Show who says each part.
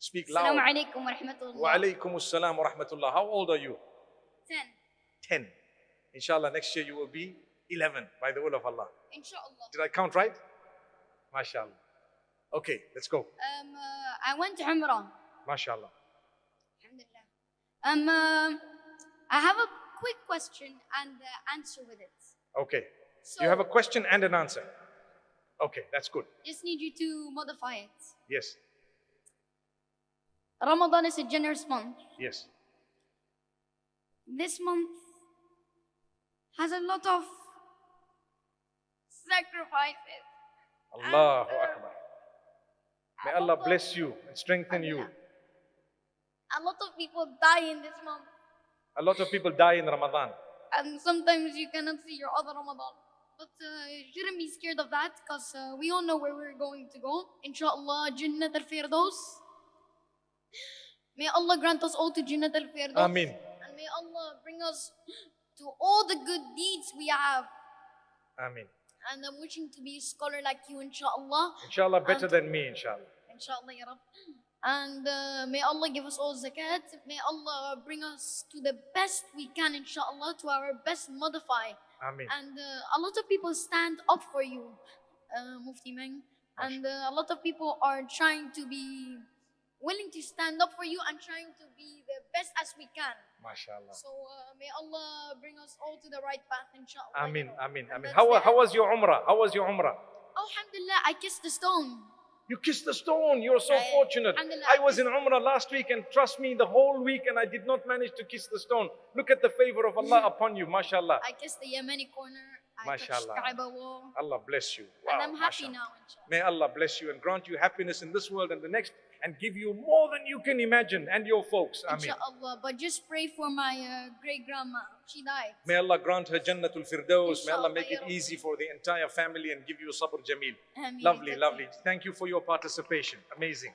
Speaker 1: Speak loud.
Speaker 2: Assalamu alaikum wa rahmatullah.
Speaker 1: Wa alaykum assalam wa rahmatullah. How old are you?
Speaker 2: 10.
Speaker 1: 10. Inshallah, next year you will be 11 by the will of Allah.
Speaker 2: Inshallah.
Speaker 1: Did I count right? MashaAllah. Okay, let's go.
Speaker 2: I went to Umrah.
Speaker 1: MashaAllah.
Speaker 2: Alhamdulillah. I have a quick question and answer with it.
Speaker 1: Okay.
Speaker 2: So,
Speaker 1: You have a question and an answer. Okay, that's good.
Speaker 2: Just need you to modify it.
Speaker 1: Yes.
Speaker 2: Ramadan is a generous month.
Speaker 1: Yes.
Speaker 2: This month has a lot of sacrifices.
Speaker 1: Allahu Akbar. May Allah bless you and strengthen you.
Speaker 2: A lot of people die in this month.
Speaker 1: A lot of people die in Ramadan.
Speaker 2: And sometimes you cannot see your other Ramadan. But you shouldn't be scared of that because we all know where we're going to go. Inshallah, Jannat al-Firdaus. May Allah grant us all to Jannat al-Firdaus.
Speaker 1: Ameen.
Speaker 2: And may Allah bring us to all the good deeds we have.
Speaker 1: Ameen.
Speaker 2: And I'm wishing to be a scholar like you, inshallah.
Speaker 1: Inshallah, better than me, inshallah.
Speaker 2: Inshallah, ya Rab. And may Allah give us all zakat. May Allah bring us to the best we can, inshallah, to our best modify.
Speaker 1: Ameen.
Speaker 2: And a lot of people stand up for you, Muftimenk. And a lot of people are trying to be willing to stand up for you and trying to be the best as we can.
Speaker 1: MashaAllah.
Speaker 2: So may Allah bring us all to the right path, inshallah.
Speaker 1: Ameen, ameen,
Speaker 2: And
Speaker 1: ameen.
Speaker 2: that's
Speaker 1: How was your Umrah? How was your Umrah?
Speaker 2: Alhamdulillah, I kissed the stone.
Speaker 1: You kissed the stone. You're so
Speaker 2: Yeah,
Speaker 1: fortunate.
Speaker 2: Alhamdulillah.
Speaker 1: I was in Umrah last week, and trust me, the whole week, and I did not manage to kiss the stone. Look at the favor of Allah upon you, mashallah.
Speaker 2: I kissed the Yemeni corner. I touched
Speaker 1: Mashallah.
Speaker 2: Kaaba wall.
Speaker 1: Allah bless you. Wow,
Speaker 2: And I'm happy
Speaker 1: mashallah.
Speaker 2: now, inshallah.
Speaker 1: May Allah bless you and grant you happiness in this world and the next, and give you more than you can imagine, and your folks. Ameen.
Speaker 2: Inshallah. But just pray for my great grandma. She died.
Speaker 1: May Allah grant her Jannatul Firdaus. May Allah
Speaker 2: Inshallah,
Speaker 1: make it
Speaker 2: ya Rabbi.
Speaker 1: easy for the entire family and give you sabr jameel.
Speaker 2: Ameen.
Speaker 1: Lovely,
Speaker 2: That's
Speaker 1: lovely.
Speaker 2: it.
Speaker 1: Thank you for your participation. Amazing.